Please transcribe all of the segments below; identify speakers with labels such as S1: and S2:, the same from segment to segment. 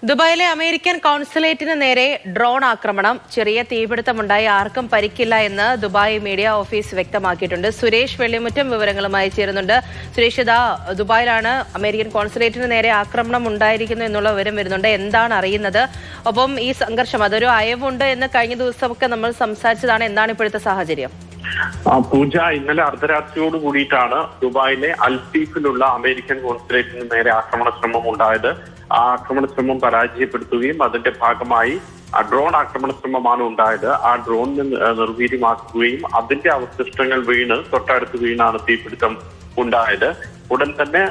S1: ദുബായിലെ അമേരിക്കൻ കോൺസുലേറ്റിന് നേരെ ഡ്രോൺ ആക്രമണം. ചെറിയ തീപിടുത്തമുണ്ടായി, ആർക്കും പരിക്കില്ല എന്ന് ദുബായ് മീഡിയ ഓഫീസ് വ്യക്തമാക്കിയിട്ടുണ്ട്. സുരേഷ് വെള്ളിമുറ്റം വിവരങ്ങളുമായി ചേരുന്നുണ്ട്. സുരേഷ്, ഇതാ ദുബായിലാണ് അമേരിക്കൻ കോൺസുലേറ്റിന് നേരെ ആക്രമണം ഉണ്ടായിരിക്കുന്നു എന്നുള്ള വിവരം വരുന്നുണ്ട്. എന്താണ് അറിയുന്നത്? ഒപ്പം ഈ സംഘർഷം അതൊരു അയവുണ്ട് എന്ന് കഴിഞ്ഞ ദിവസമൊക്കെ നമ്മൾ സംസാരിച്ചതാണ്. എന്താണ് ഇപ്പോഴത്തെ സാഹചര്യം?
S2: പൂജ, ഇന്നലെ അർദ്ധരാത്രിയോട് കൂടിയിട്ടാണ് ദുബായിലെ അൽസീഫിലുള്ള അമേരിക്കൻ കോൺസുലേറ്റിന് നേരെ ആക്രമണ ശ്രമം ഉണ്ടായത്. ആ ആക്രമണ ശ്രമം പരാജയപ്പെടുത്തുകയും അതിന്റെ ഭാഗമായി ഡ്രോൺ ആക്രമണ ശ്രമമാണ് ഉണ്ടായത്. ആ ഡ്രോണിന് നിർവീര്യമാക്കുകയും അതിന്റെ അവശിഷ്ടങ്ങൾ വീണ് തൊട്ടടുത്ത് വീണാണ് തീപിടുത്തം ഉണ്ടായത്. ഉടൻ തന്നെ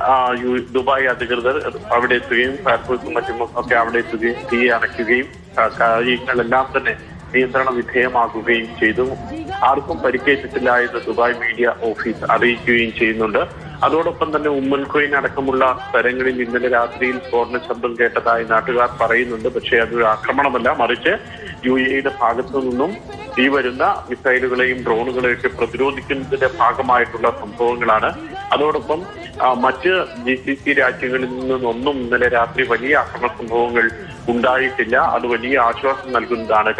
S2: ദുബായ് അധികൃതർ അവിടെ എത്തുകയും ഫയർഫോഴ്സും മറ്റും ഒക്കെ അവിടെ എത്തുകയും തീ അണയ്ക്കുകയും കാര്യങ്ങളെല്ലാം തന്നെ നിയന്ത്രണ വിധേയമാക്കുകയും ചെയ്തു. ആർക്കും പരിക്കേറ്റിട്ടില്ല എന്ന് ദുബായ് മീഡിയ ഓഫീസ് അറിയിക്കുകയും ചെയ്യുന്നുണ്ട്. അതോടൊപ്പം തന്നെ ഉമ്മൻകോയിൻ അടക്കമുള്ള സ്ഥലങ്ങളിൽ ഇന്നലെ രാത്രിയിൽ സ്ഫോടന ശബ്ദം കേട്ടതായി നാട്ടുകാർ പറയുന്നുണ്ട്. പക്ഷേ അതൊരു ആക്രമണമല്ല, മറിച്ച് UAE ഭാഗത്തു നിന്നും ഈ വരുന്ന മിസൈലുകളെയും ഡ്രോണുകളെയൊക്കെ പ്രതിരോധിക്കുന്നതിന്റെ ഭാഗമായിട്ടുള്ള സംഭവങ്ങളാണ്. അതോടൊപ്പം മറ്റ് GCC രാജ്യങ്ങളിൽ നിന്നൊന്നും ഇന്നലെ രാത്രി വലിയ ആക്രമണ സംഭവങ്ങൾ ഉണ്ടായിട്ടില്ല. അത് വലിയ ആശ്വാസം നൽകുന്നതാണ്.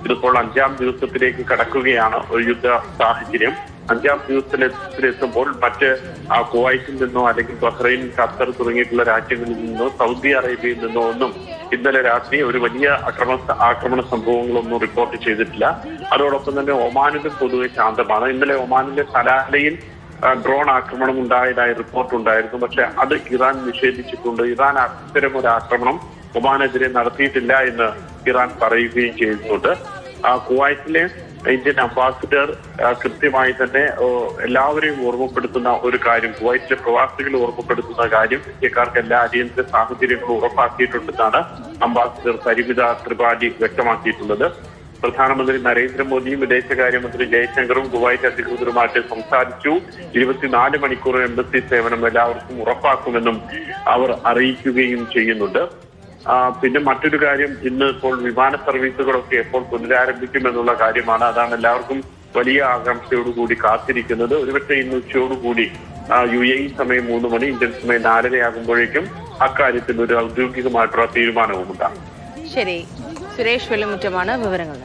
S2: ഇതിപ്പോൾ 5ാം ദിവസത്തിലേക്ക് കടക്കുകയാണ് ഒരു യുദ്ധ സാഹചര്യം. 5ാം ദിവസത്തിലെത്തുമ്പോൾ മറ്റ് കുവൈറ്റിൽ നിന്നോ അല്ലെങ്കിൽ ബഹ്റൈൻ, ഖത്തർ തുടങ്ങിയിട്ടുള്ള രാജ്യങ്ങളിൽ നിന്നോ സൗദി അറേബ്യയിൽ നിന്നോ ഒന്നും ഇന്നലെ രാത്രി ഒരു വലിയ ആക്രമണ സംഭവങ്ങളൊന്നും റിപ്പോർട്ട് ചെയ്തിട്ടില്ല. അതോടൊപ്പം തന്നെ ഒമാനിലും പൊതുവെ ശാന്തമാണ്. ഇന്നലെ ഒമാനിലെ സലാലയിൽ ഡ്രോൺ ആക്രമണം ഉണ്ടായതായി റിപ്പോർട്ട് ഉണ്ടായിരുന്നു. പക്ഷെ അത് ഇറാൻ നിഷേധിച്ചിട്ടുണ്ട്. ഇറാൻ അത്തരം ഒരു ആക്രമണം ഒമാനെതിരെ നടത്തിയിട്ടില്ല എന്ന് ഇറാൻ പറയുകയും ചെയ്യുന്നുണ്ട്. കുവൈറ്റിലെ ഇന്ത്യൻ അംബാസിഡർ കൃത്യമായി തന്നെ എല്ലാവരെയും ഓർമ്മപ്പെടുത്തുന്ന ഒരു കാര്യം, കുവൈറ്റിലെ പ്രവാസികളെ ഓർമ്മപ്പെടുത്തുന്ന കാര്യം, ഇന്ത്യക്കാർക്ക് എല്ലാ അടിയന്തര സാഹചര്യങ്ങളും ഉറപ്പാക്കിയിട്ടുണ്ടെന്നാണ് അംബാസിഡർ പരിമിത ത്രിപാഠി വ്യക്തമാക്കിയിട്ടുള്ളത്. പ്രധാനമന്ത്രി നരേന്ദ്രമോദിയും വിദേശകാര്യമന്ത്രി ജയശങ്കറും കുവൈറ്റ് അധികൃതരുമായിട്ട് സംസാരിച്ചു. 24 മണിക്കൂർ എംബസി സേവനം എല്ലാവർക്കും ഉറപ്പാക്കുമെന്നും അവർ അറിയിക്കുകയും ചെയ്യുന്നുണ്ട്. പിന്നെ മറ്റൊരു കാര്യം, ഇന്ന് ഇപ്പോൾ വിമാന സർവീസുകളൊക്കെ എപ്പോൾ പുനരാരംഭിക്കുമെന്നുള്ള കാര്യമാണ്. അതാണ് എല്ലാവർക്കും വലിയ ആകാംക്ഷയോടുകൂടി കാത്തിരിക്കുന്നത്. ഒരുപക്ഷെ ഇന്ന് ഉച്ചയോടുകൂടി UAE സമയം 3 മണി, ഇന്ത്യൻ സമയം 4:30 ആകുമ്പോഴേക്കും അക്കാര്യത്തിൽ ഒരു ഔദ്യോഗികമായിട്ടുള്ള തീരുമാനവും ഉണ്ടാകും.
S1: ശരി, സുരേഷ് വെള്ളിമുറ്റമാണ് വിവരങ്ങൾ.